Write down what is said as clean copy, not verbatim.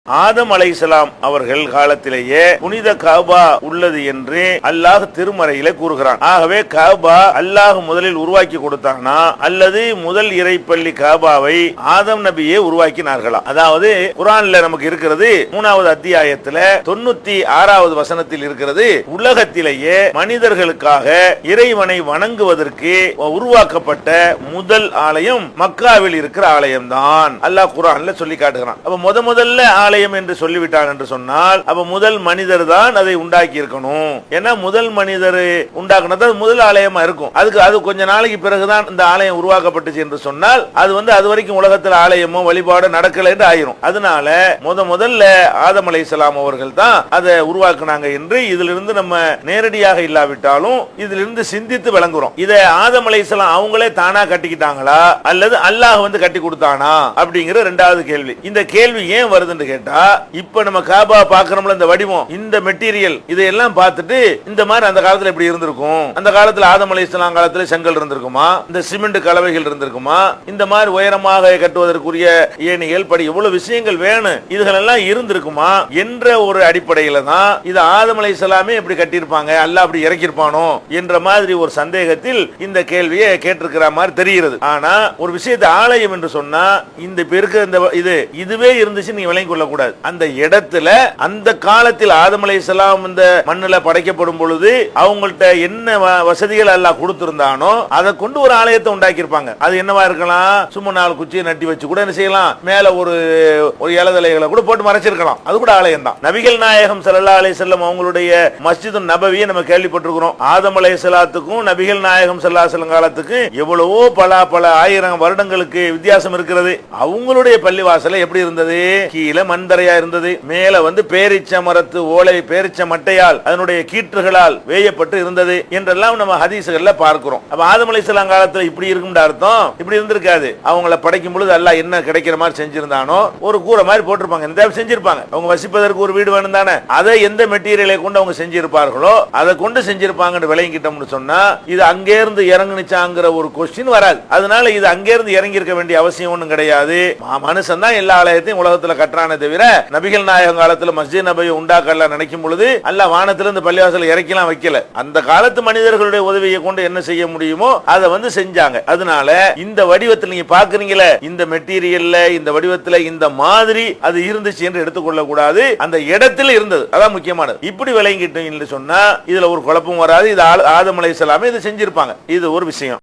ஆதம் அலைஹிஸ்ஸலாம் அவர்கள் காலத்திலேயே புனித கஅபா உள்ளது என்று அல்லாஹ் திருமறையிலே கூறுகிறான். ஆகவே கஅபா அல்லாஹ் முதலில் உருவாக்கி கொடுத்தானா அல்லது முதல் இறைப்பள்ளி கஅபாவை ஆதம் நபியே உருவாக்கினார்களா? அதாவது குர்ஆன்ல நமக்கு இருக்கிறது 3வது அத்தியாயத்துல 96வது வசனத்தில் இருக்கிறது, உலகத்திலேயே மனிதர்களுக்காக இறைவனை வணங்குவதற்கு உருவாக்கப்பட்ட முதல் ஆலயம் மக்காவில் இருக்கிற ஆலயம் தான். அல்லாஹ் குர்ஆன்ல சொல்லி காட்டுகிறான். அப்ப முதல்ல ஆலயம் என்று சொல்லிவிட்டான் என்று சொன்னால் அப்ப முதல் மனிதர் தான் அதை உண்டாக்கி இருக்கணும். ஏன்னா முதல் மனிதர் உண்டாக்குனது முதல் ஆலயமா இருக்கும். அது கொஞ்ச நாளைக்கு பிறகுதான் இந்த ஆலயம் உருவாக்கப்பட்டுச்சு என்று சொன்னால் அது வரைக்கும் உலகத்தில் ஆலயமோ வழிபாடு நடக்கல என்று ஆயிரும். அதனால முதல்ல ஆதம் அலைஹிஸ்ஸலாம் அவர்கள் தான் அதை உருவாக்குனாங்க என்று இதிலிருந்து நம்ம நேரடியாக இல்லாவிட்டாலும் இதிலிருந்து சிந்தித்து விளங்குறோம். இதை ஆதம் அலைஹிஸ்ஸலாம் அவங்களே தானா கட்டிக்கிட்டாங்களா அல்லது அல்லாஹ் வந்து கட்டி கொடுத்தானா அப்படிங்கிற இரண்டாவது கேள்வி. இந்த கேள்வி ஏன் வருதுன்னு கேட்டா, இப்ப நம்ம கஅபா பார்க்கறோம்ல, இந்த வடிவம், இந்த மெட்டீரியல், இதையெல்லாம் பார்த்துட்டு இந்த மாதிரி அந்த காலத்துல எப்படி இருந்திருக்கும், அந்த காலத்துல ஆதம் அலைஹிஸ்ஸலாம் காலத்துல செங்கல் இருந்திருக்குமா, இந்த சிமெண்ட் கலவைகள் இருந்திருக்குமா, இந்த மாதிரி உயரமாக கட்டுவதற்குரிய ஏணிகள் படி எவ்வளவு விஷயங்கள் வேணும், இதுகளெல்லாம் இருந்திருக்குமா என்ற ஒரு அடிப்படையில தான் இது ஆதம் அலைஹிஸ்ஸலாமே எப்படி கட்டியிருப்பாங்க, அல்லாஹ் அப்படி இறக்கியிருப்பானோ என்ற மாதிரி ஒரு சந்தேகத்தில் இந்த கேள்வியை கேட்டிருக்கிற மாதிரி தெரிகிறது. ஆனா ஒரு விஷயத்தை ஆலயம் என்று சொன்னா இந்த பேருக்கு இதுவே இருந்துச்சு நீங்க விளங்கி கொள்ள கூடாது. அந்த இடத்துல அந்த காலத்தில் ஆதம் அலைஹிஸ்ஸலாம் இந்த மண்ணுல படைக்கப்படும் பொழுது அவங்கள்ட்ட என்ன வசதிகள் எல்லாம் கொடுத்திருந்தானோ அதை கொண்டு ஒரு ஆலயத்தை உண்டாக்கி இருப்பாங்க. அது என்னவா இருக்கலாம், சும்மா 4 குச்சியை நட்டி வச்சு கூட என்ன செய்யலாம், மேல ஒரு இலதலைகளை கூட போட்டு மறைச்சிருக்கலாம், அது கூட ஆலயம் தான். நபிகள் நாயகம் ஸல்லல்லாஹு அலைஹி வஸல்லம் அவங்களுடைய மஸ்ஜிது நபவியை நம்ம கேள்விப்பட்டிருக்கிறோம். ஆதம் அலைஹிஸ்ஸலாத்துக்கும் நபிகள் நாயகம் ஸல்லல்லாஹு அலைஹி வஸல்லம் காலத்துக்கு எவ்வளவோ பல ஆயிரம் வருடங்களுக்கு வித்தியாசம் இருக்கிறது. அவங்களுடைய பள்ளிவாசல எப்படி இருந்தது, கீழே மண்தரையா இருந்தது, மேல பேரிச்ச மரத்து ஓலை பேரிச்ச மட்டையால் அதனுடைய கீற்றுகளால் வேயப்பட்டு இருந்தது என்றெல்லாம் நம்ம ஹதீஸ்கள்ல பார்க்கிறோம். அப்ப ஆதம் அலைஹிஸ்ஸலாம் காலத்துல இப்படி இருக்கும்னு அர்த்தம் இப்படி இருந்திருக்காது. அவங்கள படைக்கும் பொழுது அல்லாஹ் என்ன கிடைக்கிற மாதிரி செஞ்சிருந்தானோ ஒரு கூரை மாதிரி போட்டிருப்பாங்க, இந்த செஞ்சிருப்பாங்க. அவங்க வசிப்பதற்கு ஒரு வீடு வேணும் தானே, அதை எந்த மெட்டீரியலை கொண்டு அவங்க செஞ்சிருப்பார்களோ அதை கொண்டு செஞ்சிருப்பாங்கன்னு விளங்கிட்டோம்னு சொன்னா இது அங்கே இருந்து இறங்குனிச்சாங்கிற ஒரு கொஸ்டின் வராது. அதனால இது அங்கே இருந்து இறங்கி இருக்க வேண்டிய அவசியம் ஒன்றும் கிடையாது. மனுஷன் தான் எல்லா ஆலயத்தையும் உலகத்துல கட்டுறானே தவிர நபிகள் நாயகம் காலத்துல மஸ்ஜித் நபவி உண்டாக்கல நினைக்கும் பொழுது அல்லாஹ் வானத்துல இருந்து பள்ளிவாசல் இறக்கலாம் வைக்கல. அந்த காலத்து மனிதர்களுடைய உதவியை கொண்டு என்ன செய்ய முடியுமோ அதை செஞ்சாங்க. அதனால இந்த வடிவத்தில் நீங்க பாக்குறீங்களே, இந்த மெட்டீரியல்ல இந்த வடிவத்துல இந்த மாதிரி அது இருந்துச்சு என்று எடுத்துக்கொள்ள கூடாது. அந்த இடத்துல இருந்தது, அதான் முக்கியமானது. இப்படி விளங்கிட்டு சொன்னா இதுல ஒரு குழப்பம் வராது. இது ஆதம் அலைஹிஸ்ஸலாமே இதை செஞ்சிருப்பாங்க. இது ஒரு விஷயம்.